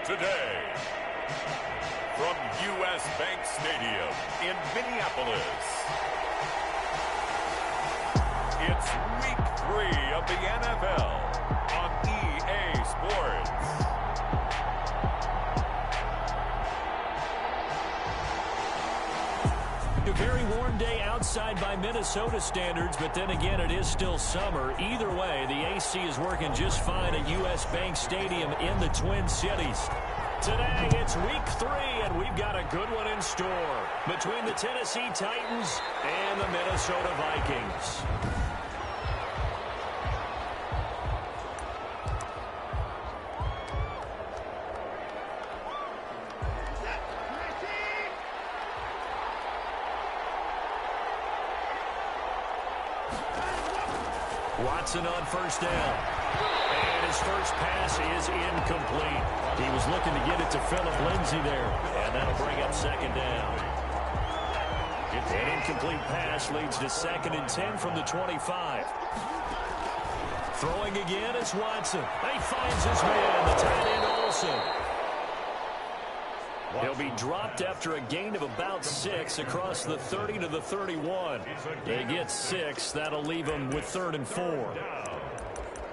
today. From U.S. Bank Stadium in Minneapolis, it's Week 3 of the NFL on EA Sports. A very warm day outside by Minnesota standards, but then again, it is still summer. Either way, the AC is working just fine at U.S. Bank Stadium in the Twin Cities. Today, it's Week 3, and we've got a good one in store between the Tennessee Titans and the Minnesota Vikings. Watson on first down. And his first pass is incomplete. He was looking to get it to Phillip Lindsay there. And that'll bring up second down. An incomplete pass leads to 2nd and 10 from the 25. Throwing again is Watson. He finds his man, the tight end Olsen. He'll be dropped after a gain of about 6 across the 30 to the 31. They get 6. That'll leave them with 3rd and 4.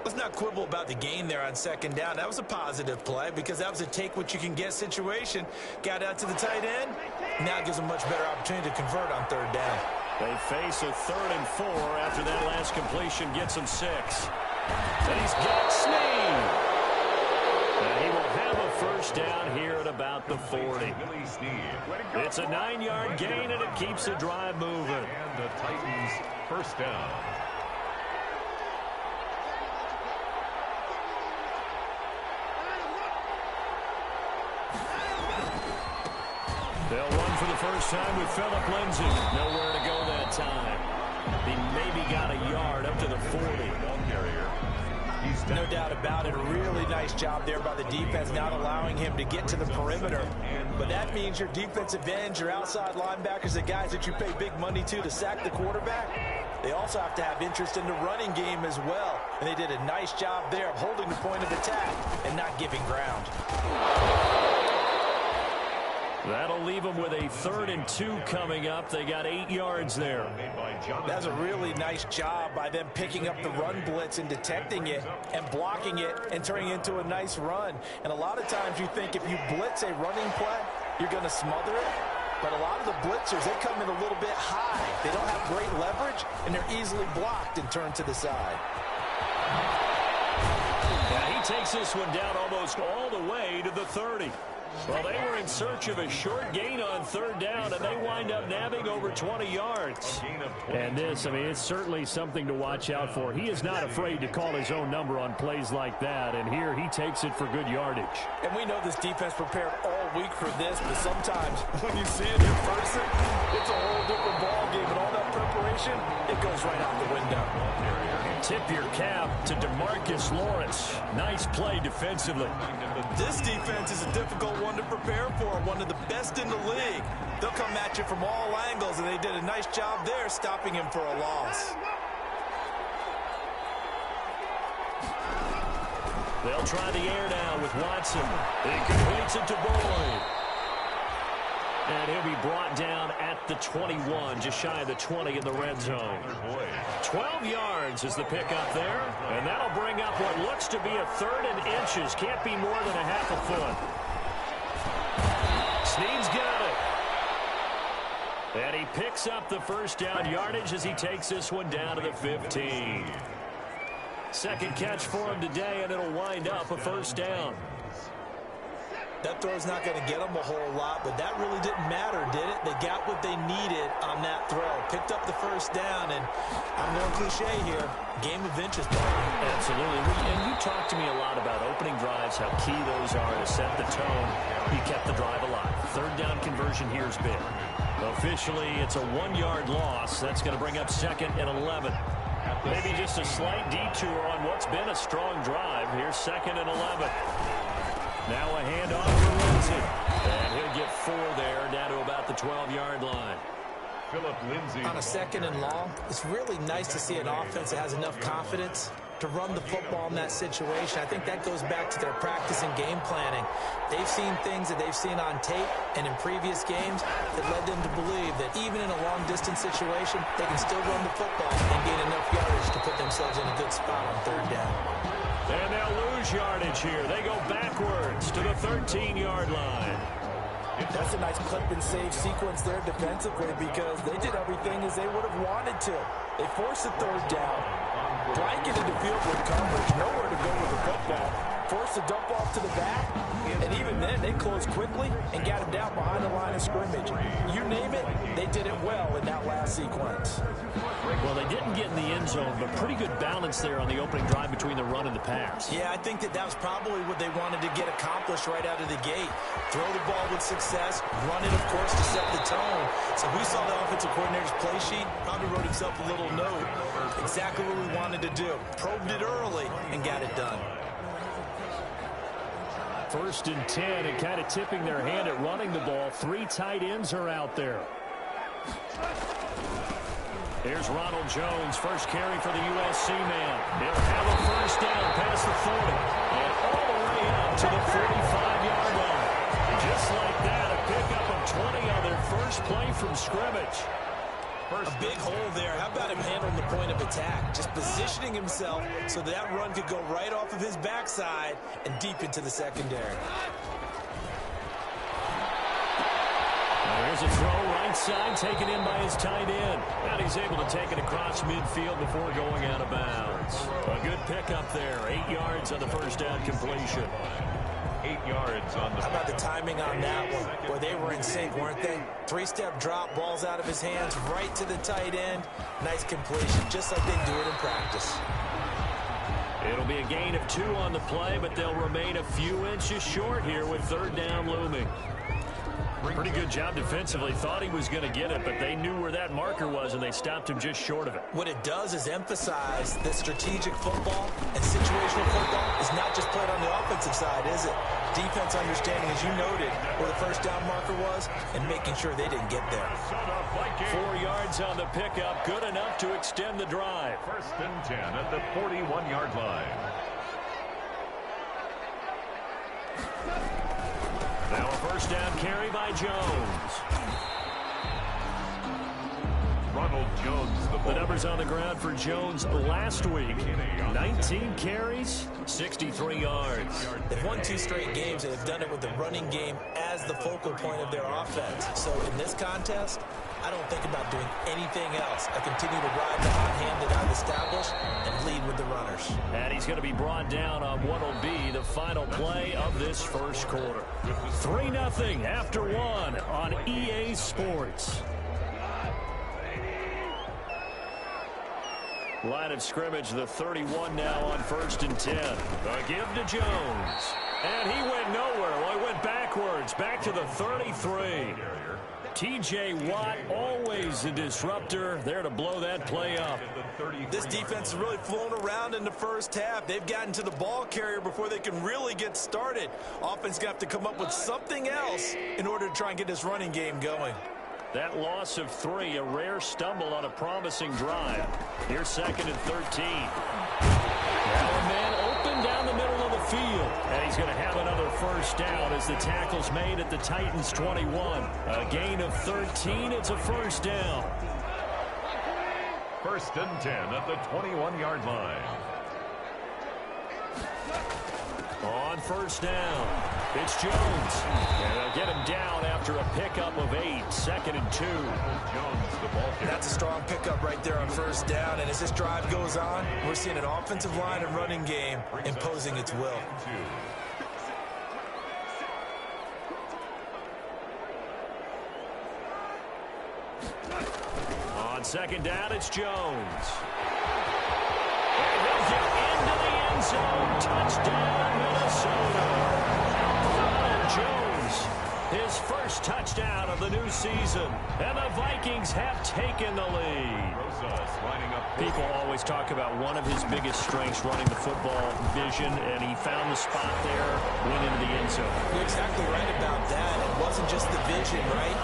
Let's not quibble about the gain there on 2nd down. That was a positive play because that was a take-what-you-can-get situation. Got out to the tight end. Now it gives them much better opportunity to convert on 3rd down. They face a 3rd and 4 after that last completion gets them 6. And he's got Snead. And he will have a first down here at about the 40. It's a 9-yard gain, and it keeps the drive moving. And the Titans first down. They'll run for the first time with Phillip Lindsay. Nowhere to go that time. He maybe got a yard up to the 40. Ball carrier. No doubt about it. A really nice job there by the defense, not allowing him to get to the perimeter. But that means your defensive ends, your outside linebackers, the guys that you pay big money to sack the quarterback, they also have to have interest in the running game as well. And they did a nice job there of holding the point of attack and not giving ground. That'll leave them with a 3rd and 2 coming up. They got 8 yards there. That's a really nice job by them picking up the run blitz and detecting it and blocking it and turning it into a nice run. And a lot of times you think if you blitz a running play, you're going to smother it. But a lot of the blitzers, they come in a little bit high. They don't have great leverage, and they're easily blocked and turned to the side. Yeah, he takes this one down almost all the way to the 30. Well, they were in search of a short gain on 3rd down, and they wind up nabbing over 20 yards. And this, I mean, it's certainly something to watch out for. He is not afraid to call his own number on plays like that, and here he takes it for good yardage. And we know this defense prepared all week for this, but sometimes when you see it in person, it's a whole different ball game, and all that preparation, it goes right out the window. Tip your cap to DeMarcus Lawrence. Nice play defensively. This defense is a difficult one to prepare for, one of the best in the league. They'll come at you from all angles, and they did a nice job there stopping him for a loss. They'll try the air now with Watson. He completes it to Boyd. And he'll be brought down at the 21, just shy of the 20 in the red zone. 12 yards is the pickup there, and that'll bring up what looks to be a 3rd and inches. Can't be more than a half a foot. Snead's got it. And he picks up the first down yardage as he takes this one down to the 15. Second catch for him today, and it'll wind up a first down. That throw's not going to get them a whole lot, but that really didn't matter, did it? They got what they needed on that throw. Picked up the first down, and I'm going cliche here. Game of inches, partner. Absolutely. And you talked to me a lot about opening drives, how key those are to set the tone. You kept the drive alive. 3rd down conversion here is big. Officially, it's a 1-yard loss. That's going to bring up 2nd and 11. Maybe just a slight detour on what's been a strong drive. Here's 2nd and 11. Now a handoff for Lindsay. And he'll get 4 there, down to about the 12-yard line. Phillip Lindsay. On a 2nd and long, it's really nice to see an offense that has enough confidence to run the football in that situation. I think that goes back to their practice and game planning. They've seen things that they've seen on tape and in previous games that led them to believe that even in a long-distance situation, they can still run the football and gain enough yardage to put themselves in a good spot on third down. And they'll lose yardage here. They go backwards to the 13-yard line. That's a nice clip and save sequence there defensively because they did everything as they would have wanted to. They forced a third down, blanketed the field with coverage, nowhere to go with the football, forced a dump off to the back, and even then they closed quickly and got him down behind the line of scrimmage. You name it, they did it well in that last sequence. Well, they didn't get in the end zone, but pretty good balance there on the opening drive between the run and the pass. Yeah, I think that was probably what they wanted to get accomplished right out of the gate. Throw the ball with success, run it, of course, to set the tone. So we saw the offensive coordinator's play sheet, probably wrote himself a little note. Exactly what we wanted to do. Probed it early and got it done. 1st and 10, and kind of tipping their hand at running the ball. 3 tight ends are out there. Here's Ronald Jones, first carry for the USC man. He'll have a first down past the 40 and all the way up to the 45-yard line. Just like that, a pickup of 20 on their first play from scrimmage. A big hole there. How about him handling the point of attack? Just positioning himself so that run could go right off of his backside and deep into the secondary. There's a throw right side taken in by his tight end. And he's able to take it across midfield before going out of bounds. A good pickup there. 8 yards on the first down completion. 8 yards on the... How about the timing on that one? Boy, they were in sync, weren't they? 3-step drop, balls out of his hands, right to the tight end. Nice completion, just like they do it in practice. It'll be a gain of 2 on the play, but they'll remain a few inches short here with third down looming. Pretty good job defensively. Thought he was going to get it, but they knew where that marker was, and they stopped him just short of it. What it does is emphasize that strategic football and situational football is not just played on the offensive side, is it? Defense understanding, as you noted, where the first down marker was and making sure they didn't get there. 4 yards on the pickup, good enough to extend the drive. 1st and 10 at the 41-yard line. Now a first down carry by Jones. Ronald Jones, the numbers on the ground for Jones last week. 19 carries, 63 yards. They've won 2 straight games, and they've done it with the running game as the focal point of their offense. So in this contest, I don't think about doing anything else. I continue to ride the hot hand that I've established and lead with the runners. And he's going to be brought down on what will be the final play of this first quarter. 3-0 after 1 on EA Sports. Line of scrimmage, the 31 now on 1st and 10. A give to Jones. And he went nowhere. Well, he went backwards, back to the 33. T.J. Watt, always a disruptor, there to blow that play up. This defense has really flown around in the first half. They've gotten to the ball carrier before they can really get started. Offense got to come up with something else in order to try and get this running game going. That loss of 3, a rare stumble on a promising drive. Here's 2nd and 13. Now a man open down the middle of the field. And he's going to have another first down as the tackle's made at the Titans' 21. A gain of 13. It's a first down. 1st and 10 at the 21-yard line. On first down, it's Jones. And they'll get him down after a pickup of 8. 2nd and 2. Jones, the ball carrier. That's a strong pickup right there on first down. And as this drive goes on, we're seeing an offensive line and running game imposing its will. On 2nd down, it's Jones. And he'll get into the end zone. Touchdown, Minnesota. Ronald Jones, his first first touchdown of the new season, and the Vikings have taken the lead. People always talk about one of his biggest strengths running the football, vision, and he found the spot there, went into the end zone. You're exactly right about that. It wasn't just the vision, right?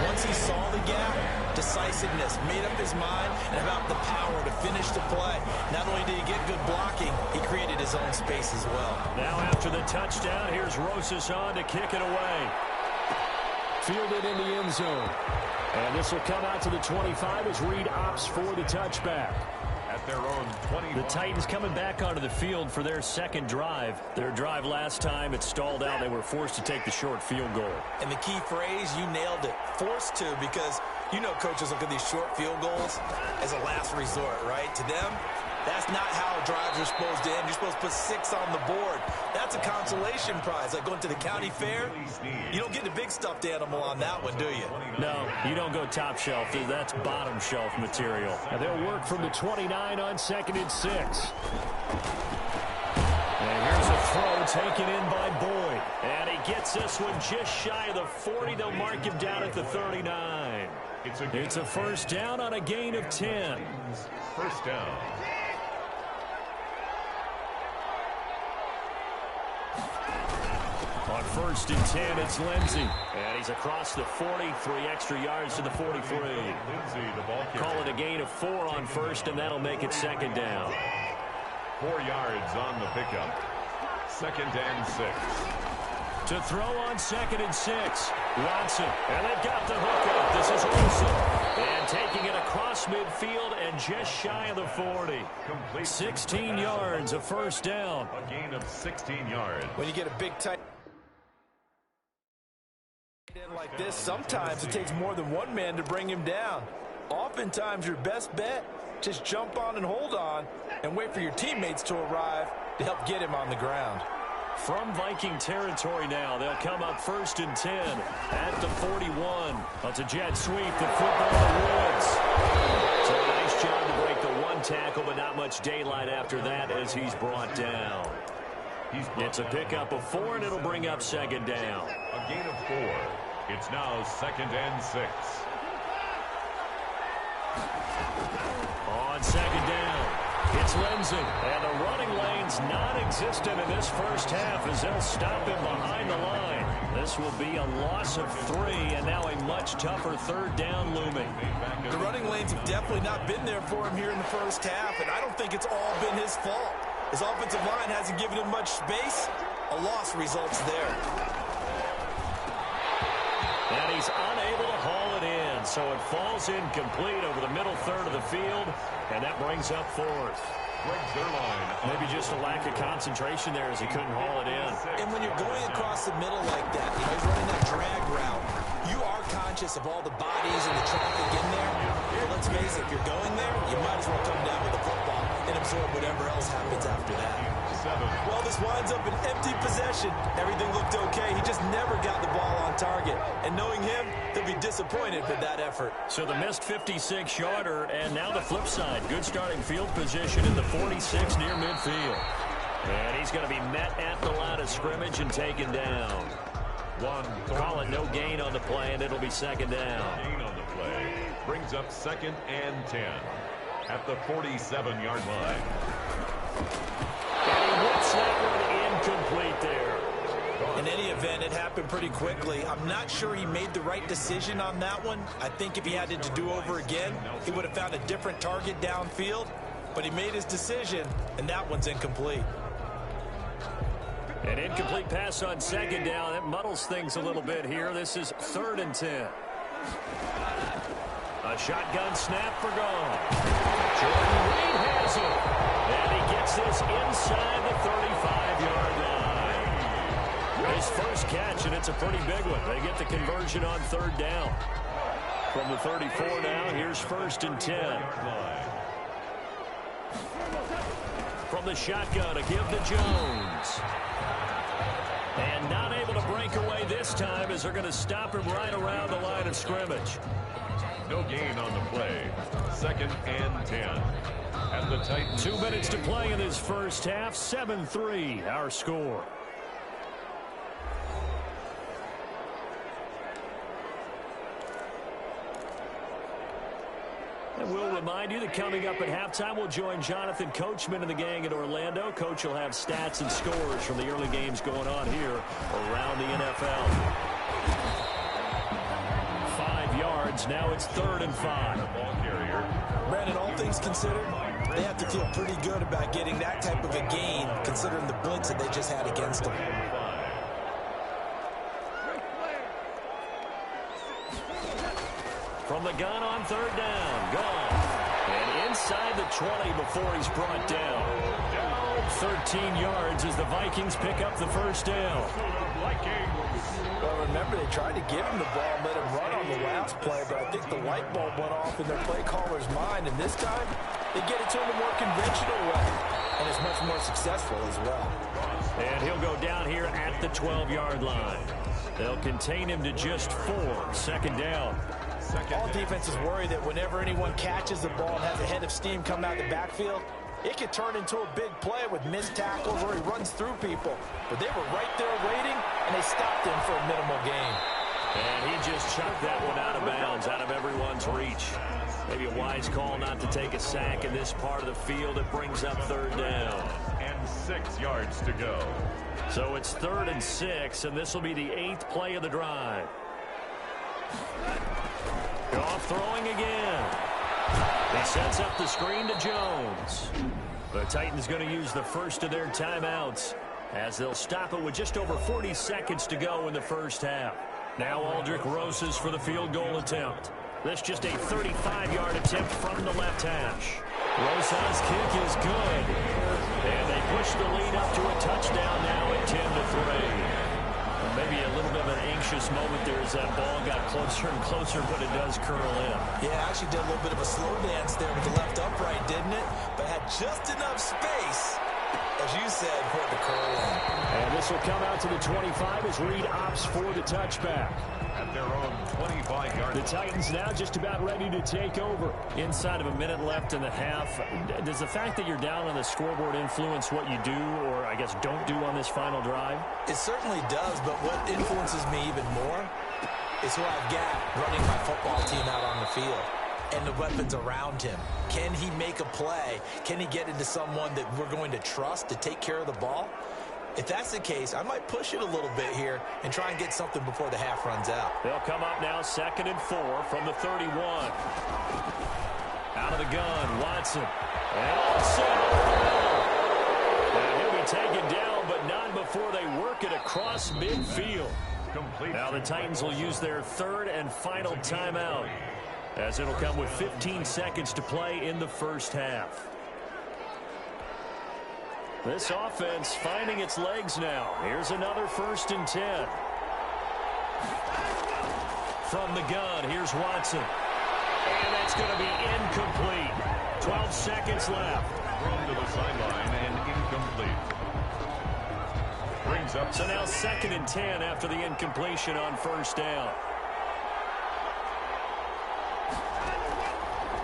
Once he saw the gap, decisiveness, made up his mind, and about the power to finish the play. Not only did he get good blocking, he created his own space as well. Now after the touchdown, here's Rosas on to kick it away. Fielded in the end zone. And this will come out to the 25 as Reed opts for the touchback. At their own 20. The Titans coming back onto the field for their second drive. Their drive last time, it stalled out. They were forced to take the short field goal. And the key phrase, you nailed it. Forced to, because you know coaches look at these short field goals as a last resort, right? To them, that's not how drives are supposed to end. You're supposed to put 6 on the board. That's a consolation prize, like going to the county fair. You don't get the big stuffed animal on that one, do you? No, you don't go top shelf. That's bottom shelf material. And they'll work from the 29 on 2nd and 6. And here's a throw taken in by Boyd. And he gets this one just shy of the 40. They'll mark him down at the 39. It's a first down on a gain of 10. First down. On 1st and 10, it's Lindsey. And he's across the 40, 3 extra yards to the 43. Call it a gain of 4 on 1st, and that'll make it 2nd down. 4 yards on the pickup. 2nd and 6. To throw on 2nd and 6. Watson. And they've got the hook up. This is Wilson. And taking it across midfield and just shy of the 40. 16 yards, a first down. A gain of 16 yards. When you get a big tight end like this, sometimes it takes more than one man to bring him down. Oftentimes your best bet, just jump on and hold on and wait for your teammates to arrive to help get him on the ground. From Viking territory now, they'll come up 1st and 10 at the 41. That's a jet sweep, the football in the woods. So a nice job to break the 1 tackle, but not much daylight after that as he's brought down. It's a pickup of 4, and it'll bring up 2nd down. A gain of 4. It's now 2nd and 6. On 2nd down, it's Lindsey. And the running lane's non-existent in this first half as they'll stop him behind the line. This will be a loss of 3, and now a much tougher 3rd down looming. The running lanes have definitely not been there for him here in the first half, and I don't think it's all been his fault. His offensive line hasn't given him much space. A loss results there. And he's unable to haul it in, so it falls incomplete over the middle third of the field, and that brings up 4th. Maybe just a lack of concentration there as he couldn't haul it in. And when you're going across the middle like that, you know, he's running that drag route, you are conscious of all the bodies and the traffic in there. Well, let's face it, if you're going there, you might as well come down with the football and absorb whatever else happens after that. Well, this winds up an empty possession. Everything looked okay. He just never got the ball on target. And knowing him, they'll be disappointed with that effort. So the missed 56-yarder, and now the flip side. Good starting field position in the 46 near midfield. And he's going to be met at the line of scrimmage and taken down. Call it no gain on the play, and it'll be 2nd down. Gain on the play brings up 2nd and 10 at the 47-yard line. And he whips that one incomplete there. In any event, it happened pretty quickly. I'm not sure he made the right decision on that one. I think if he had it to do over again, he would have found a different target downfield. But he made his decision, and that one's incomplete. An incomplete pass on 2nd down. That muddles things a little bit here. This is 3rd and 10. A shotgun snap for Gone. Jordan Reed has it. And he gets this inside the 35-yard line. His first catch, and it's a pretty big one. They get the conversion on 3rd down. From the 34 now, here's 1st and 10. From the shotgun, a give to Jones. And not able to break away this time as they're going to stop him right around the line of scrimmage. No gain on the play. 2nd and 10. And the Titans. 2 minutes to play in this first half. 7-3 our score. And we'll remind you that coming up at halftime, we'll join Jonathan Coachman and the gang in Orlando. Coach will have stats and scores from the early games going on here around the NFL. 5 yards. Now it's 3rd and 5. Ball carrier. Brandon, all things considered, they have to feel pretty good about getting that type of a gain, considering the blitz that they just had against them. From the gun on 3rd down. Gone. And inside the 20 before he's brought down. 13 yards as the Vikings pick up the first down. Well, remember, they tried to give him the ball and let him run on the last play, but I think the light bulb went off in their play caller's mind, and this time they get it to him a more conventional way, and it's much more successful as well. And he'll go down here at the 12-yard line. They'll contain him to just 4. 2nd down. All defenses worry that whenever anyone catches the ball and has a head of steam coming out of the backfield, it could turn into a big play with missed tackles or he runs through people. But they were right there waiting, and they stopped him for a minimal gain. And he just chucked that one out of bounds, out of everyone's reach. Maybe a wise call not to take a sack in this part of the field. It brings up 3rd down. And 6 yards to go. So it's 3rd and 6, and this will be the 8th play of the drive. Off throwing again. He sets up the screen to Jones. The Titans going to use the first of their timeouts as they'll stop it with just over 40 seconds to go in the first half. Now Aldrich Rosas for the field goal attempt. This just a 35-yard attempt from the left hash. Rosas' kick is good. And they push the lead up to a touchdown now at 10-3. Maybe a little bit of an anxious moment there as that ball got closer and closer, but it does curl in. Yeah, actually did a little bit of a slow dance there with the left upright, didn't it? But had just enough space, as you said, for it to curl in. And this will come out to the 25 as Reed opts for the touchback. At their own 25-yard. The Titans now just about ready to take over. Inside of a minute left in the half. Does the fact that you're down on the scoreboard influence what you do, or I guess don't do on this final drive? It certainly does, but what influences me even more is who I've got running my football team out on the field and the weapons around him. Can he make a play? Can he get into someone that we're going to trust to take care of the ball? If that's the case, I might push it a little bit here and try and get something before the half runs out. They'll come up now 2nd and 4 from the 31. Out of the gun, Watson. And also, and he'll be taken down, but not before they work it across midfield. Complete. Now the Titans will use their 3rd and final timeout, as it'll come with 15 seconds to play in the first half. This offense finding its legs now. Here's another 1st and 10. From the gun, here's Watson. And that's going to be incomplete. 12 seconds left. Thrown to the sideline and incomplete. Brings up. So now 2nd and 10 after the incompletion on 1st down.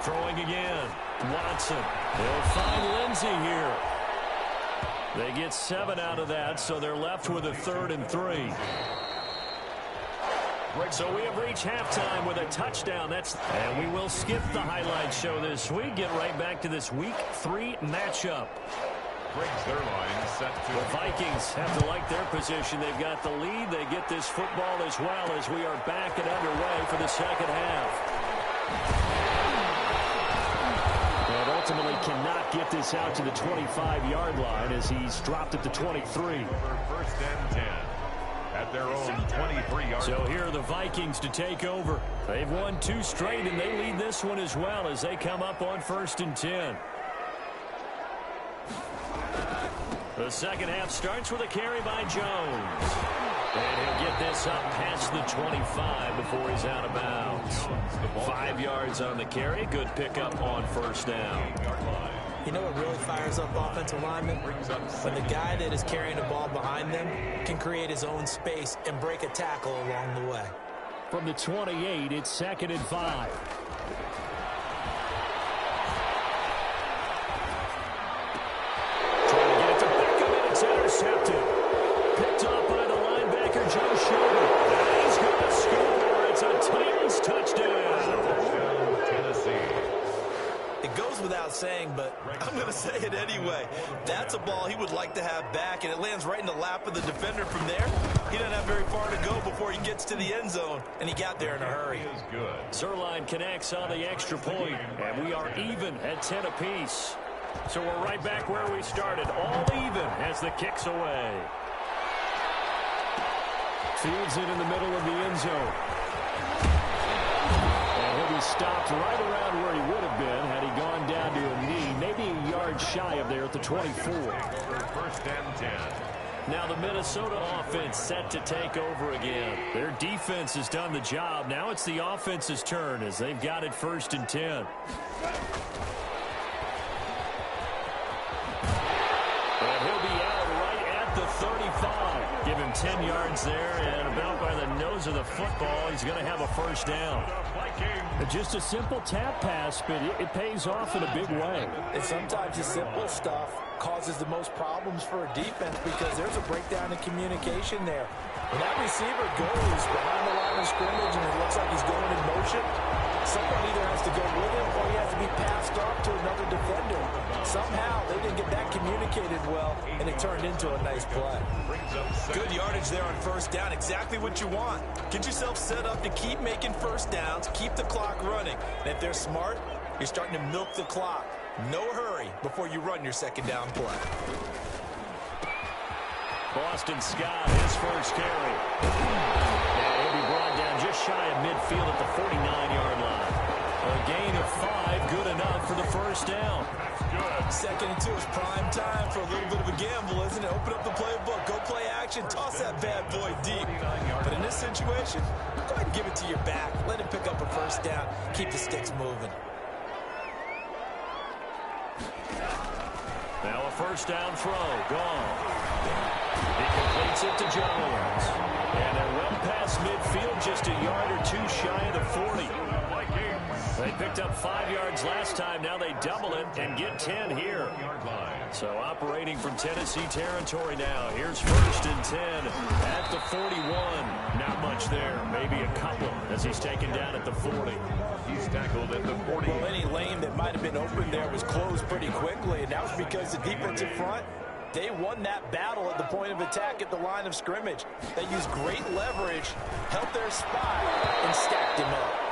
Throwing again. Watson. They'll find Lindsey here. They get 7 out of that, so they're left with a 3rd and 3. So we have reached halftime with a touchdown. And we will skip the highlight show this week. Get right back to this Week 3 matchup. Brings their line set to. The Vikings have to like their position. They've got the lead. They get this football as well as we are back and underway for the second half. And ultimately cannot get this out to the 25-yard line as he's dropped at the 23. For 1st and 10 at their own 23-yard. So here are the Vikings to take over. They've won 2 straight, and they lead this one as well as they come up on 1st and 10. The second half starts with a carry by Jones. And he'll get this up past the 25 before he's out of bounds. 5 yards on the carry. Good pickup on 1st down. You know what really fires up offensive linemen? When the guy that is carrying the ball behind them can create his own space and break a tackle along the way. From the 28, it's 2nd and 5. Trying to get it to Beckham, and it's intercepted. Picked up by the linebacker, Joe Schubert. He's going to score. It's a Titans touchdown. Touchdown, Tennessee. saying, but I'm going to say it anyway. That's a ball he would like to have back, and it lands right in the lap of the defender from there. He doesn't have very far to go before he gets to the end zone, and he got there in a hurry. Zerline connects on the extra point, and we are even at 10 apiece. So we're right back where we started, all even as the kick's away. Fields it in the middle of the end zone. And he'll be stopped right around where he would have been had he gone down to a knee, maybe a yard shy of there at the 24. First and 10. Now the Minnesota offense set to take over again. Their defense has done the job. Now it's the offense's turn as they've got it 1st and 10. And he'll be out right at the 35. Give him 10 yards there, and about by the nose of the football, he's going to have a first down. Just a simple tap pass, but it pays off in a big way. And sometimes the simple stuff causes the most problems for a defense because there's a breakdown in communication there. When that receiver goes behind the line of scrimmage and it looks like he's going in motion, someone either has to go with him or he has to be passed off to another defender. Somehow they didn't get that communicated well, and it turned into a nice play. Good yardage there on first down. Exactly what you want. Get yourself set up to keep making first downs, keep the clock running. And if they're smart, you're starting to milk the clock. No hurry before you run your second down play. Boston Scott, his first carry. And he'll be brought down just shy of midfield at the 49-yard line. A gain of 5, good enough for the first down. Second and 2 is prime time for a little bit of a gamble, isn't it? Open up the playbook, go play action, toss that bad boy deep. But in this situation, go ahead and give it to your back. Let him pick up a first down. Keep the sticks moving. Now a first down throw, gone. He completes it to Jones. And they're well past midfield, just a yard or 2 shy of the 40. They picked up 5 yards last time. Now they double it and get 10 here. So operating from Tennessee territory now. Here's 1st and 10 at the 41. Not much there. Maybe a couple as he's taken down at the 40. He's tackled at the 40. Well, any lane that might have been open there was closed pretty quickly, and that was because the defensive front, they won that battle at the point of attack at the line of scrimmage. They used great leverage, held their spot, and stacked him up.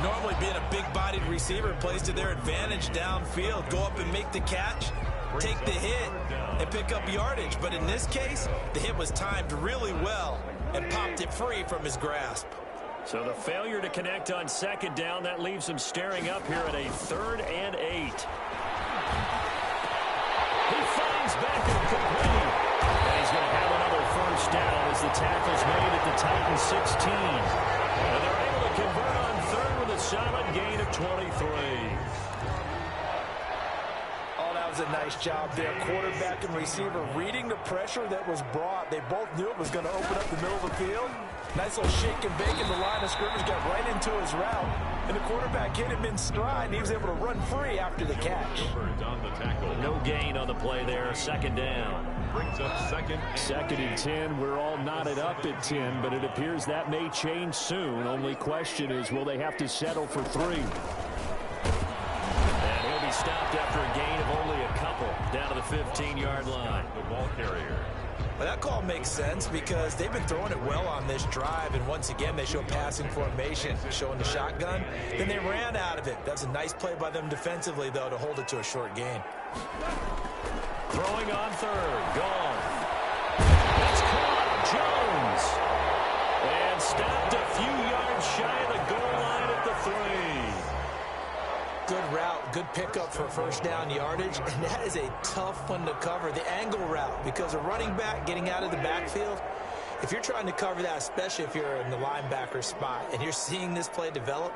Normally being a big-bodied receiver plays to their advantage downfield. Go up and make the catch, take the hit, and pick up yardage. But in this case, the hit was timed really well and popped it free from his grasp. So the failure to connect on second down, that leaves him staring up here at a 3rd and 8. He finds Beckham complete. And he's going to have another first down as the tackle's made at the Titans 16. And they're able to convert on 3rd with a solid gain of 23. Oh, that was a nice job there. Quarterback and receiver reading the pressure that was brought. They both knew it was going to open up the middle of the field. Nice little shake and bake in the line of scrimmage, got right into his route. And the quarterback hit him in stride, and he was able to run free after the catch. No gain on the play there. Second down. Brings up second and 10. We're all knotted up at 10, but it appears that may change soon. Only question is, will they have to settle for 3? And he'll be stopped after a gain of only a couple down to the 15-yard line. The ball carrier. Well, that call makes sense because they've been throwing it well on this drive, and once again they show passing formation, showing the shotgun. Then they ran out of it. That's a nice play by them defensively, though, to hold it to a short gain. Throwing on 3rd, gone. It's caught, Jones. And stopped a few yards shy of the goal line at the 3. Good route, good pickup for first down yardage, and that is a tough one to cover, the angle route, because a running back getting out of the backfield, if you're trying to cover that, especially if you're in the linebacker spot, and you're seeing this play develop,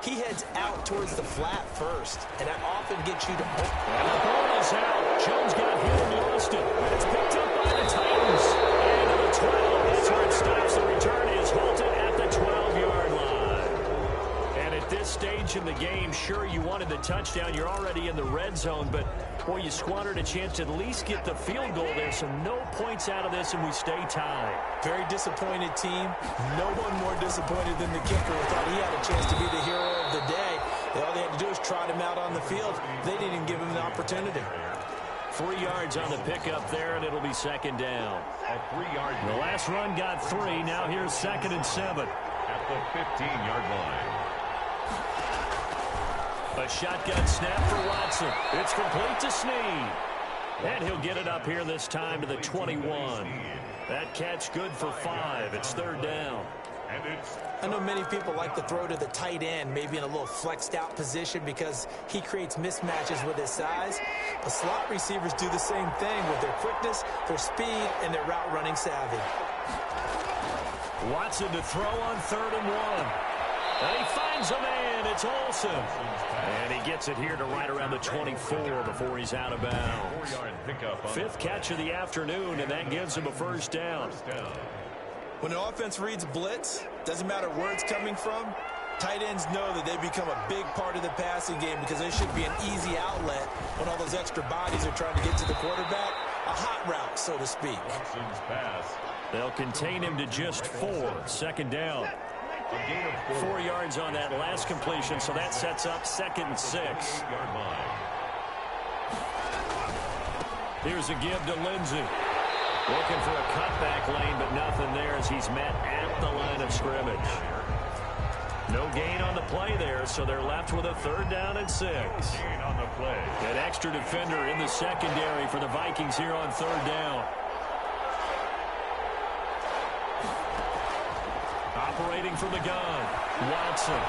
he heads out towards the flat first, and that often gets you to hook. And the ball is out. Jones got hit and lost it. It's picked up by the Titans. And to the 12, that's where it stops. The return is halted at the 12-yard line. And at this stage in the game, sure, you wanted the touchdown. You're already in the red zone, but, boy, you squandered a chance to at least get the field goal there, so no points out of this, and we stay tied. Very disappointed team. No one more disappointed than the kicker who thought he had a chance to be the hero of the day. All they had to do was trot him out on the field. They didn't even give him the opportunity. 3 yards on the pickup there, and it'll be second down. A 3-yard. The last run got 3. Now here's 2nd and 7. At the 15-yard line. A shotgun snap for Watson. It's complete to Snead. And he'll get it up here this time to the 21. That catch good for 5. It's 3rd down. I know many people like to throw to the tight end, maybe in a little flexed out position because he creates mismatches with his size. But slot receivers do the same thing with their quickness, their speed, and their route running savvy. Watson to throw on 3rd and 1. And he finds a man. It's Olsen. And he gets it here to right around the 24 before he's out of bounds. 5th catch of the afternoon, and that gives him a 1st down. When an offense reads blitz, doesn't matter where it's coming from, tight ends know that they become a big part of the passing game because they should be an easy outlet when all those extra bodies are trying to get to the quarterback. A hot route, so to speak. They'll contain him to just 4. 2nd down. 4 yards on that last completion, so that sets up 2nd and 6. Here's a give to Lindsey. Looking for a cutback lane, but nothing there as he's met at the line of scrimmage. No gain on the play there, so they're left with a 3rd down and 6. An extra defender in the secondary for the Vikings here on 3rd down. Operating from the gun, Watson.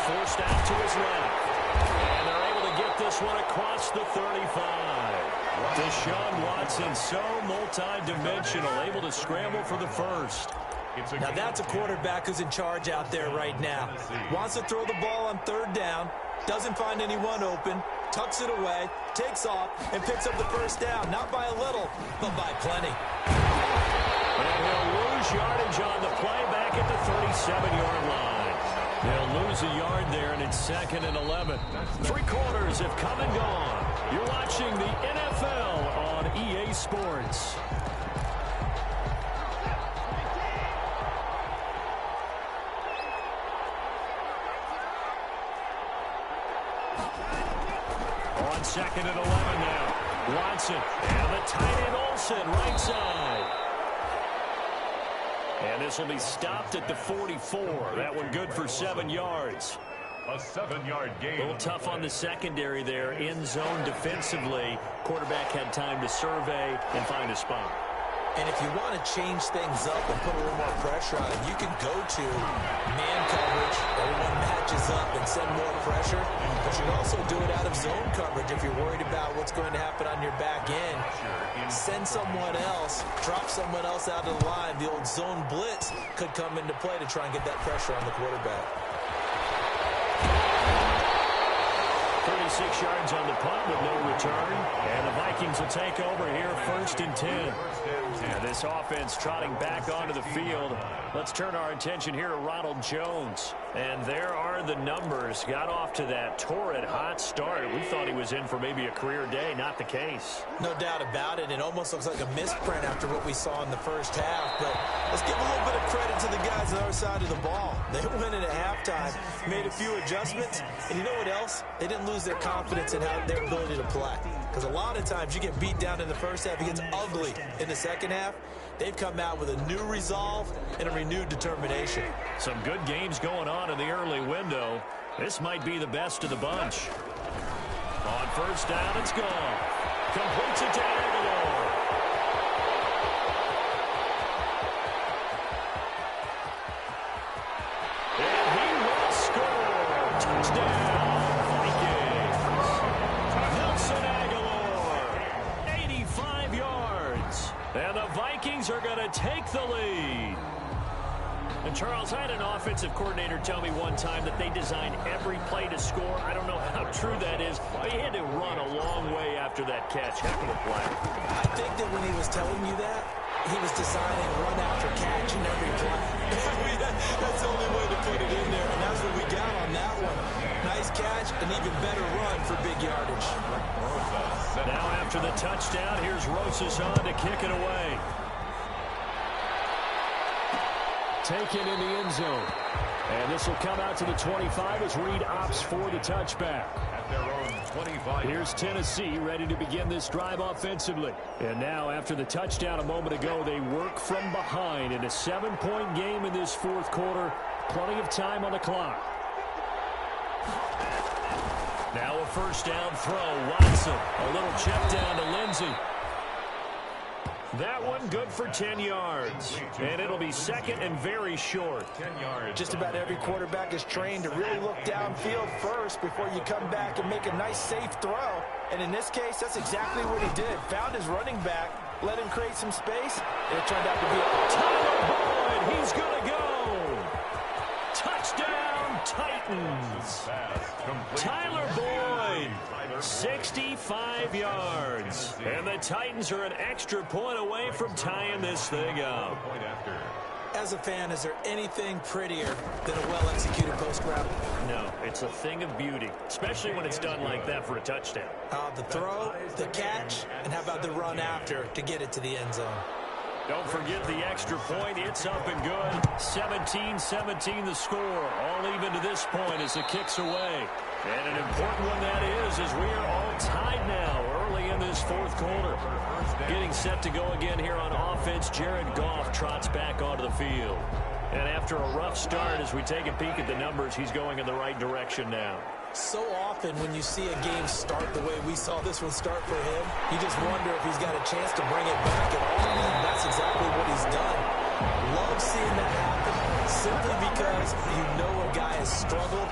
Forced out to his left. And they're able to get this one across the 35. Deshaun Watson, so multi-dimensional, able to scramble for the 1st. Now that's a quarterback who's in charge out there right now. Wants to throw the ball on 3rd down, doesn't find anyone open, tucks it away, takes off, and picks up the 1st down. Not by a little, but by plenty. And he'll lose yardage on the play back at the 37-yard line. They'll lose a yard there, and it's 2nd and 11. 3 quarters have come and gone. You're watching the NFL on EA Sports. On 2nd and 11 now. Watson and the tight end Olsen right side. And this will be stopped at the 44. That one good for 7 yards. A 7-yard gain. A little tough on the secondary there. In zone defensively. Quarterback had time to survey and find a spot. And if you want to change things up and put a little more pressure on him, you can go to man coverage. Everyone matches up and send more pressure. But you can also do it out of zone coverage if you're worried about what's going to happen on your back end. Send someone else, drop someone else out of the line. The old zone blitz could come into play to try and get that pressure on the quarterback. 36 yards on the punt with no return. And the Vikings will take over here 1st and 10. And this offense trotting back onto the field. Let's turn our attention here to Ronald Jones. And there are the numbers. Got off to that torrid hot start. We thought he was in for maybe a career day. Not the case. No doubt about it. It almost looks like a misprint after what we saw in the 1st half. But let's give a little bit of credit to the guys on the other side of the ball. They went in at halftime, made a few adjustments. And you know what else? They didn't lose their confidence in how their ability to play. Because a lot of times you get beat down in the 1st half. It gets ugly in the 2nd half. They've come out with a new resolve and a renewed determination. Some good games going on in the early window. This might be the best of the bunch. On 1st down, it's gone. Completes it to Aguilar. And he will score. Touchdown, Vikings. Nelson Aguilar, 85 yards. And the Vikings are going to take the lead. And Charles, I had an offensive coordinator tell me one time that they design every play to score. I don't know how true that is, but he had to run a long way after that catch. Heck of a play. I think that when he was telling you that, he was designing run after catch in every play. I mean, that's the only way to put it in there, and that's what we got on that one. Nice catch, an even better run for big yardage. Now after the touchdown, here's Rosas on to kick it away. Taken in the end zone. And this will come out to the 25 as Reed opts for the touchback. At their own 25. Here's Tennessee ready to begin this drive offensively. And now after the touchdown a moment ago, they work from behind in a 7-point game in this fourth quarter. Plenty of time on the clock. Now a first down throw. Watson. A little check down to Lindsey. That one good for 10 yards. And it'll be second and very short. 10 yards. Just about every quarterback is trained to really look downfield first before you come back and make a nice, safe throw. And in this case, that's exactly what he did. Found his running back, let him create some space, and it turned out to be a Tyler Boyd. He's going to go. Touchdown, Titans. Tyler Boyd. 65 yards. And the Titans are an extra point away from tying this thing up. As a fan, is there anything prettier than a well-executed post route? No, it's a thing of beauty, especially when it's done like that for a touchdown. The throw, the catch, and how about the run after to get it to the end zone? Don't forget the extra point. It's up and good. 17-17 the score. All even to this point as the kick's away. And an important one that is, as we are all tied now early in this fourth quarter. Getting set to go again here on offense, Jared Goff trots back onto the field. And after a rough start, as we take a peek at the numbers, he's going in the right direction now. So often when you see a game start the way we saw this one start for him, you just wonder if he's got a chance to bring it back at all. And that's exactly what he's done. Love seeing that happen simply because you know a guy has struggled,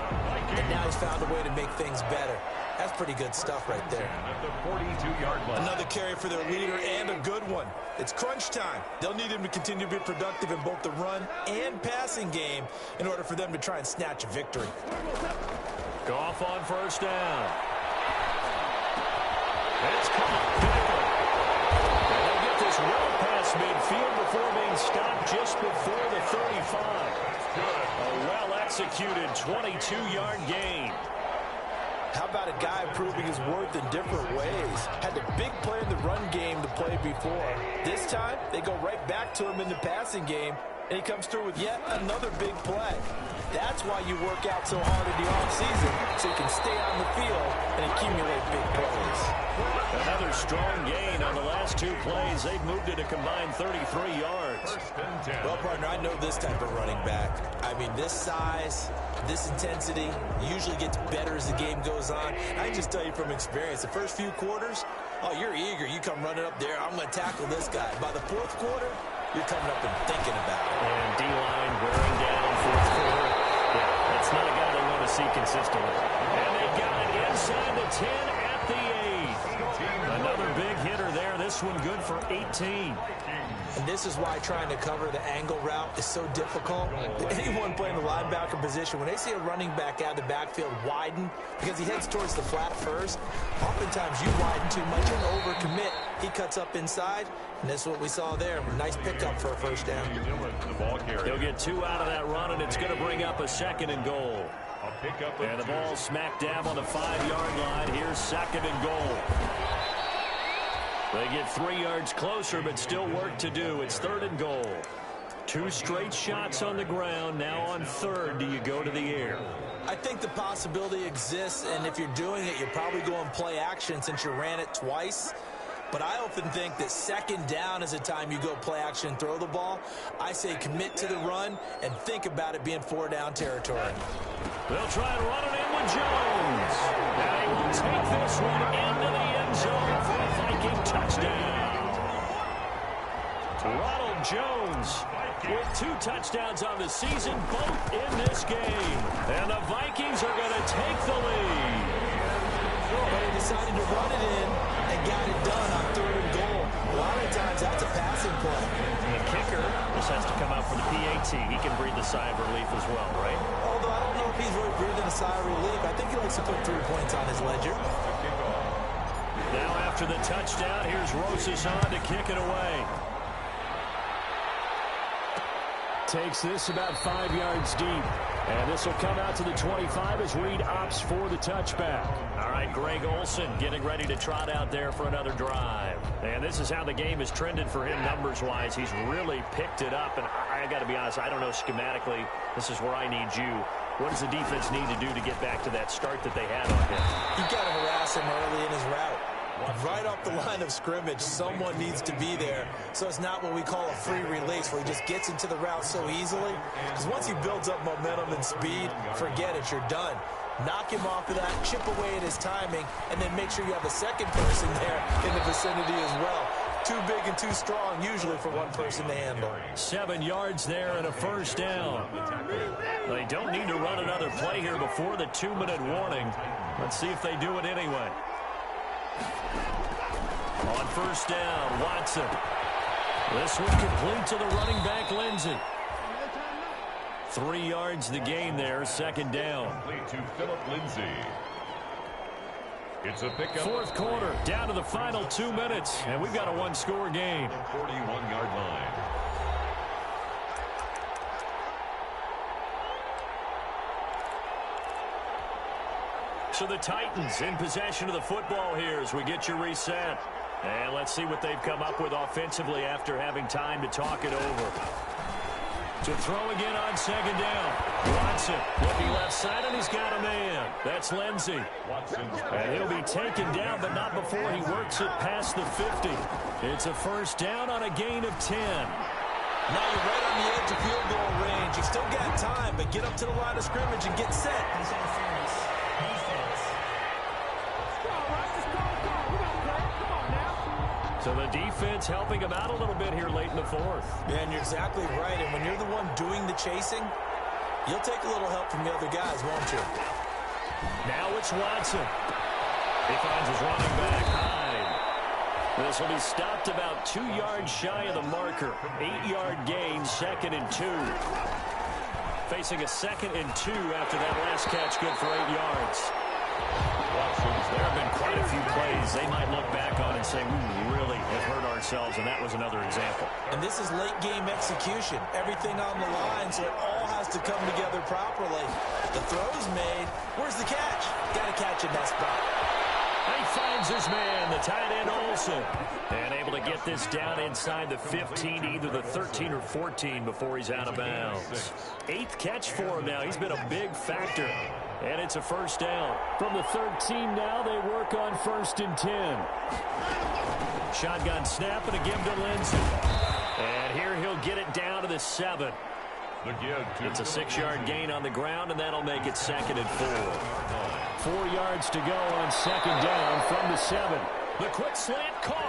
and now he's found a way to make things better. That's pretty good stuff right there. At the 42-yard line. Another carry for their leader and a good one. It's crunch time. They'll need him to continue to be productive in both the run and passing game in order for them to try and snatch a victory. Goff on first down. It's caught. And they'll get this well past midfield before being stopped just before the 35. A well-executed 22-yard gain. How about a guy proving his worth in different ways? Had the big play in the run game to play before. This time, they go right back to him in the passing game, and he comes through with yet another big play. That's why you work out so hard in the offseason, so you can stay on the field and accumulate big plays. Another strong gain on the last two plays. They've moved it a combined 33 yards. Well, partner, I know this type of running back. I mean, this size, this intensity usually gets better as the game goes on. I can just tell you from experience, the first few quarters, oh, you're eager. You come running up there, I'm going to tackle this guy. By the fourth quarter, you're coming up and thinking about it. And D-line wearing down fourth quarter. Yeah, that's not a guy they want to see consistently. And they got it inside the 10 at the 8. Another big hitter there. This one good for 18. And this is why trying to cover the angle route is so difficult. Anyone playing the linebacker position, when they see a running back out of the backfield widen because he heads towards the flat first, oftentimes you widen too much and overcommit. He cuts up inside, and that's what we saw there. Nice pickup for a first down. They'll get two out of that run, and it's going to bring up a second and goal. And the ball smack dab on the 5-yard line. Here's second and goal. They get 3 yards closer, but still work to do. It's third and goal. Two straight shots on the ground. Now on third, do you go to the air? I think the possibility exists, and if you're doing it, you're probably going play action since you ran it twice. But I often think that second down is a time you go play action and throw the ball. I say commit to the run and think about it being 4-down territory. They'll try and run it in with Jones. Now he will take this one into the end zone for a Viking touchdown. Ronald Jones with 2 touchdowns on the season, both in this game. And the Vikings are going to take the lead. But he decided to run it in and got it done on third and goal. A lot of times that's a passing play. The kicker just has to come out for the PAT. He can breathe a sigh of relief as well, right? Although I don't know if he's really breathing a sigh of relief. I think he likes to put 3 points on his ledger. Now after the touchdown, here's Rosas on to kick it away. Takes this about 5 yards deep. And this will come out to the 25 as Reed opts for the touchback. All right, Greg Olsen getting ready to trot out there for another drive. And this is how the game has trended for him numbers-wise. He's really picked it up. And I got to be honest, I don't know schematically. This is where I need you. What does the defense need to do to get back to that start that they had on him? You've got to harass him early in his route. Right off the line of scrimmage, someone needs to be there. So it's not what we call a free release where he just gets into the route so easily. Because once he builds up momentum and speed, forget it, you're done. Knock him off of that, chip away at his timing, and then make sure you have a second person there in the vicinity as well. Too big and too strong usually for one person to handle. 7 yards there and a first down. They don't need to run another play here before the 2-minute warning. Let's see if they do it anyway. On first down, Watson. This one complete to the running back, Lindsey. 3 yards the gain there, second down. Complete to Philip Lindsay. It's a pickup. Fourth quarter, down to the final 2 minutes, and we've got a one-score game. 41-yard line. So the Titans in possession of the football here as we get you reset. And let's see what they've come up with offensively after having time to talk it over. To throw again on second down. Watson looking left side, and he's got a man. That's Lindsey. And he'll be taken down, but not before he works it past the 50. It's a first down on a gain of 10. Now you're right on the edge of field goal range. You've still got time, but get up to the line of scrimmage and get set. So the defense helping him out a little bit here late in the fourth. Yeah, and you're exactly right. And when you're the one doing the chasing, you'll take a little help from the other guys, won't you? Now it's Watson. He finds his running back, Hyde. This will be stopped about 2 yards shy of the marker. 8-yard gain, 2nd and 2. Facing a 2nd and 2 after that last catch, good for 8 yards. There have been quite a few plays they might look back on and say, we really have hurt ourselves, and that was another example. And this is late game execution. Everything on the line, so it all has to come together properly. The throw's made. Where's the catch? Got to catch in that spot. He finds his man, the tight end Olsen, and able to get this down inside the 15, either the 13 or 14 before he's out of bounds. 8th catch for him now. He's been a big factor. And it's a first down. From the 13 now, they work on 1st and 10. Shotgun snap and a give to Lindsey. And here he'll get it down to the 7. It's a 6-yard gain on the ground, and that'll make it 2nd and 4. 4 yards to go on 2nd down from the 7. The quick slant caught.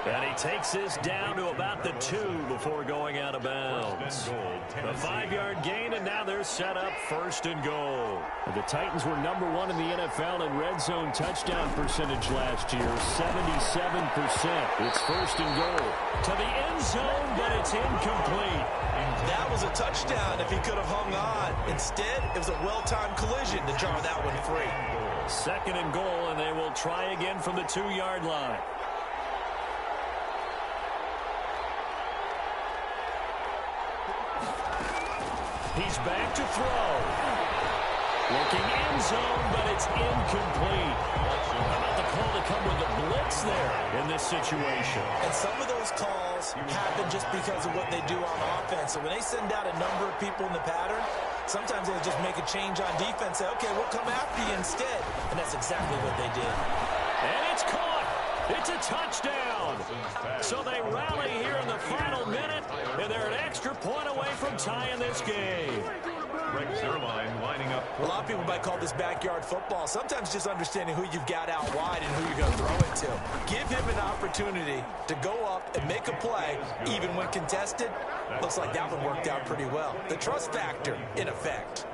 And he takes this down to about the 2 before going out of bounds. A 5-yard gain, and now they're set up 1st and goal. The Titans were number 1 in the NFL in red zone touchdown percentage last year, 77%. It's 1st and goal. To the end zone, but it's incomplete. That was a touchdown if he could have hung on. Instead, it was a well-timed collision to jar that one free. 2nd and goal, and they will try again from the 2-yard line. He's back to throw. Looking end zone, but it's incomplete. How about the call to come with the blitz there in this situation? And some of those calls happen just because of what they do on offense. So when they send out a number of people in the pattern, sometimes they'll just make a change on defense, say, okay, we'll come after you instead. And that's exactly what they did. And it's caught. It's a touchdown. So they rally here in the final minute, and they're an extra point away from tying this game. Greg Zerline lining up. A lot of people might call this backyard football. Sometimes just understanding who you've got out wide and who you're going to throw it to. Give him an opportunity to go up and make a play, even when contested. Looks like that one worked out pretty well. The trust factor, in effect.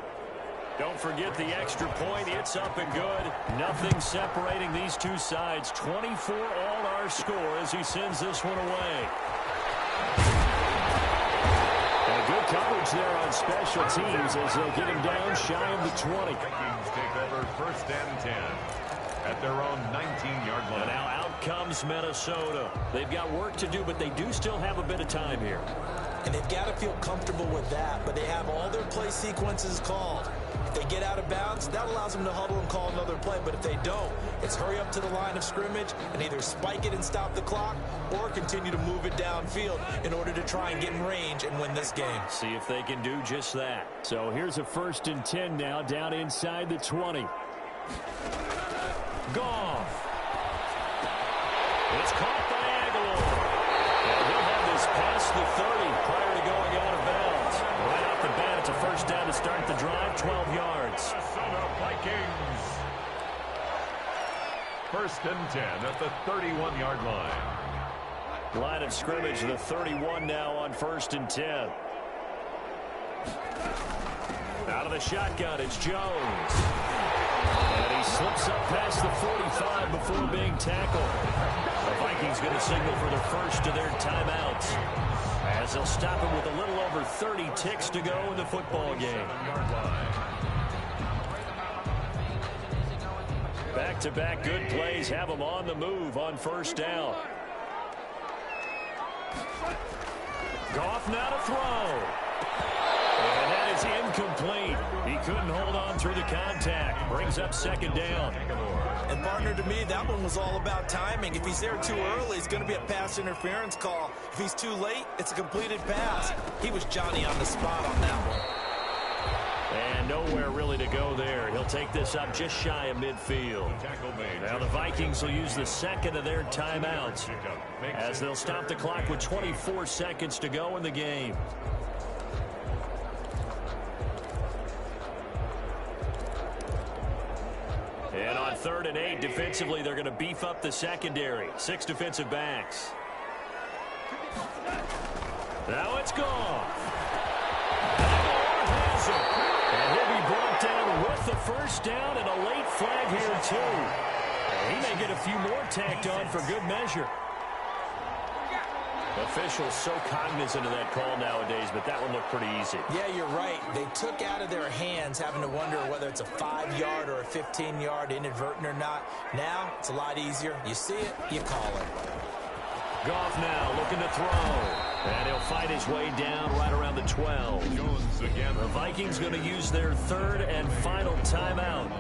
Don't forget the extra point. It's up and good. Nothing separating these two sides. 24 all our score as he sends this one away. And good coverage there on special teams as they'll get him down shy of the 20. Vikings take over 1st and 10 at their own 19-yard line. And now out comes Minnesota. They've got work to do, but they do still have a bit of time here. and they've got to feel comfortable with that, but they have all their play sequences called. If they get out of bounds, that allows them to huddle and call another play, but if they don't, it's hurry up to the line of scrimmage and either spike it and stop the clock or continue to move it downfield in order to try and get in range and win this game. See if they can do just that. So here's a 1st and 10 now, down inside the 20. Goff. It's caught by Aguilar. And he'll have this past the 30 prior to going out of bounds. Right off the bat, it's a 1st down to start the drive, 12 yards. Minnesota Vikings. 1st and 10 at the 31-yard line. Line of scrimmage, the 31 now on 1st and 10. Out of the shotgun, it's Jones. And he slips up past the 45 before being tackled. The Vikings going to signal for their first of their timeouts, as they'll stop him with a little over 30 ticks to go in the football game. Back-to-back good plays have them on the move on 1st down. Goff now to throw. And that is incomplete. He couldn't hold on through the contact. Brings up 2nd down. And partner, to me, that one was all about timing. If he's there too early, it's going to be a pass interference call. If he's too late, it's a completed pass. He was Johnny on the spot on that one. And nowhere really to go there. He'll take this up just shy of midfield. Now the Vikings will use the 2nd of their timeouts, as they'll stop the clock with 24 seconds to go in the game. And on 3rd and 8, defensively, they're going to beef up the secondary. 6 defensive backs. Now it's gone. And he'll be brought down with the 1st down and a late flag here, too. And he may get a few more tacked on for good measure. Officials so cognizant of that call nowadays, but that one looked pretty easy. Yeah, you're right. They took out of their hands having to wonder whether it's a 5-yard or a 15-yard inadvertent or not. Now, it's a lot easier. You see it, you call it. Goff now looking to throw. And he'll fight his way down right around the 12. Jones again. The Vikings going to use their 3rd and final timeout,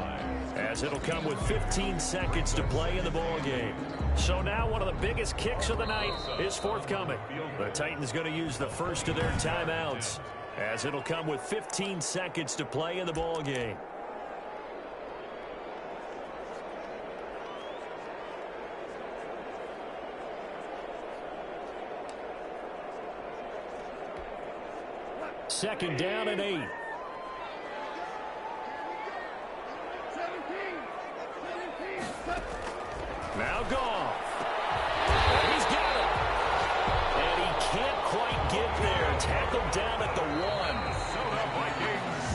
as it'll come with 15 seconds to play in the ball game. So now one of the biggest kicks of the night is forthcoming. The Titans going to use the 1st of their timeouts, as it'll come with 15 seconds to play in the ball game. Second down and 8. Now Goff. And he's got it. And he can't quite get there. Tackled down at the 1.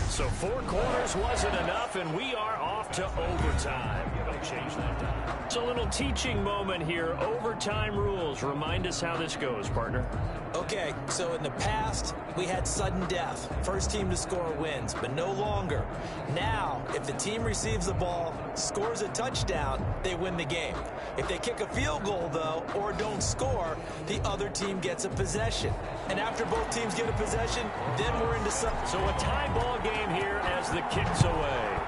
So 4 quarters wasn't enough, and we are off to overtime. Don't change that time. It's a little teaching moment here. Overtime rules. Remind us how this goes, partner. Okay, so in the past, we had sudden death. First team to score wins, but no longer. Now, if the team receives the ball, scores a touchdown, they win the game. If they kick a field goal, though, or don't score, the other team gets a possession. And after both teams get a possession, then we're into some... So a tie ball game here as the kick's away.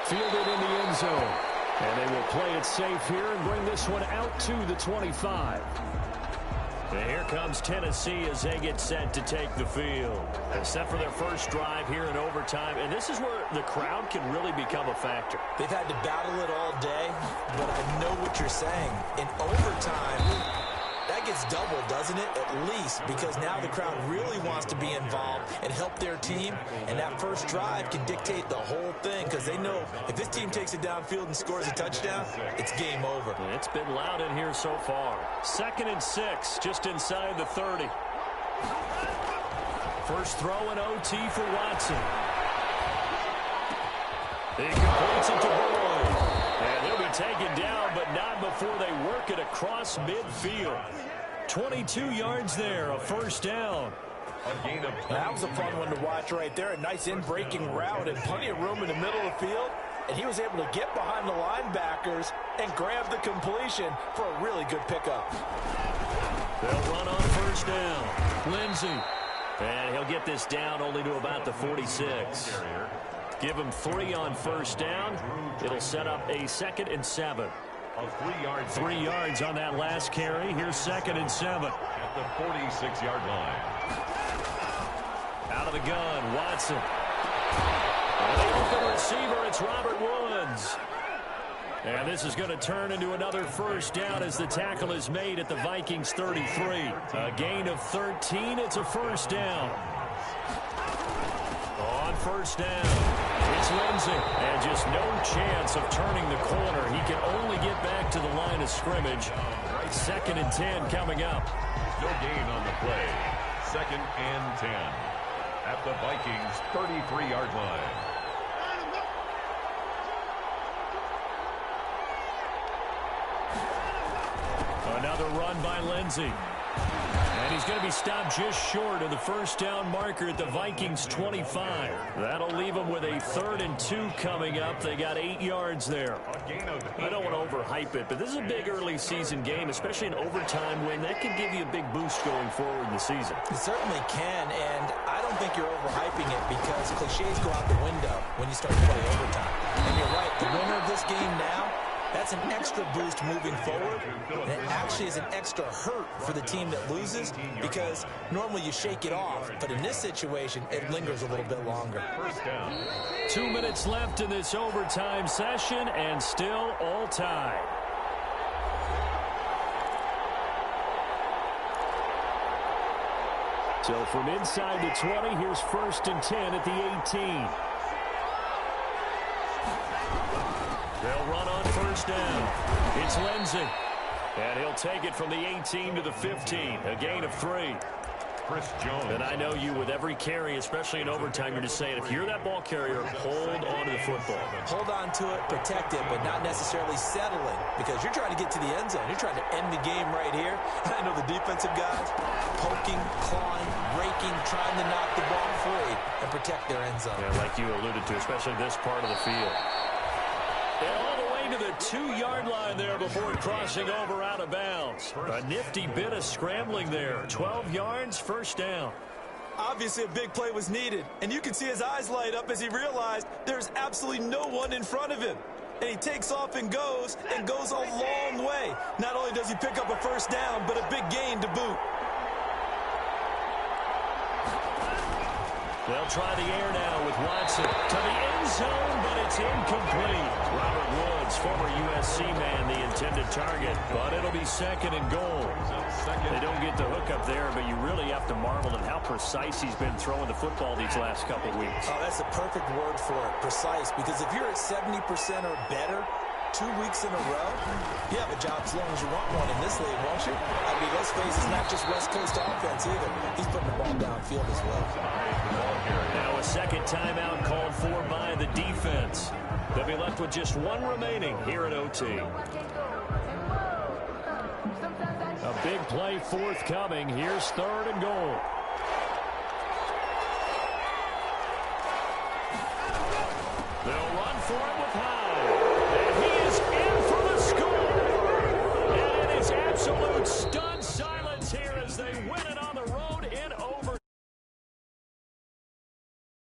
Fielded in the end zone. And they will play it safe here and bring this one out to the 25. And here comes Tennessee as they get set to take the field. They're set for their first drive here in overtime. And this is where the crowd can really become a factor. They've had to battle it all day, but I know what you're saying. In overtime, that gets doubled, doesn't it? At least, because now the crowd really wants to be involved and help their team. And that first drive can dictate the whole thing, because they know if this team takes it downfield and scores a touchdown, it's game over. And it's been loud in here so far. 2nd and 6, just inside the 30. First throw in OT for Watson. He completes it to Boyd. And he'll be taken down, but not before they work it across midfield. 22 yards there, a first down. That was a fun one to watch right there. A nice in-breaking route and plenty of room in the middle of the field. And he was able to get behind the linebackers and grab the completion for a really good pickup. They'll run on first down. Lindsey. And he'll get this down only to about the 46. Give him 3 on first down. It'll set up a 2nd and 7. 3 yards on that last carry. Here's 2nd and 7. At the 46-yard line. Out of the gun, Watson. And the open receiver, it's Robert Woods. And this is going to turn into another first down as the tackle is made at the Vikings 33. A gain of 13. It's a first down. On first down, it's Lindsey. And just no chance of turning the corner. He can only get back to the line of scrimmage. 2nd and 10 coming up. No gain on the play. 2nd and 10. At the Vikings 33-yard line. Another run by Lindsey. And he's going to be stopped just short of the first down marker at the Vikings 25. That'll leave them with a 3rd and 2 coming up. They got 8 yards there. I don't want to overhype it, but this is a big early season game, especially an overtime win. That can give you a big boost going forward in the season. It certainly can, and I don't think you're overhyping it because cliches go out the window when you start to play overtime. And you're right, the winner of this game now, that's an extra boost moving forward. And it actually is an extra hurt for the team that loses because normally you shake it off. But in this situation, it lingers a little bit longer. First down. 2 minutes left in this overtime session and still all tied. So from inside the 20, here's 1st and 10 at the 18. They'll run on first down. It's Lindsey. And he'll take it from the 18 to the 15. A gain of 3. Chris Jones. And I know you with every carry, especially in overtime, you're just saying if you're that ball carrier, hold on to the football. Hold on to it, protect it, but not necessarily settling because you're trying to get to the end zone. You're trying to end the game right here. And I know the defensive guys poking, clawing, raking, trying to knock the ball free and protect their end zone. Yeah, like you alluded to, especially this part of the field. And all the way to the 2-yard line there before crossing over out of bounds. A nifty bit of scrambling there. 12 yards, first down. Obviously, a big play was needed, and you can see his eyes light up as he realized there's absolutely no one in front of him. And he takes off and goes a long way. Not only does he pick up a first down, but a big gain to boot. They'll try the air now with Watson to the end zone, but it's incomplete. Robert Woods, former USC man, the intended target, but it'll be 2nd and goal. They don't get the hook up there, but you really have to marvel at how precise he's been throwing the football these last couple weeks. Oh, that's a perfect word for it, precise, because if you're at 70% or better 2 weeks in a row, you have a job as long as you want one in this league, won't you? I mean, let's face it, it's not just West Coast offense either. He's putting the ball downfield as well. Now a second timeout called for by the defense. They'll be left with just 1 remaining here at OT. A big play forthcoming. Here's 3rd and goal. They'll run for it.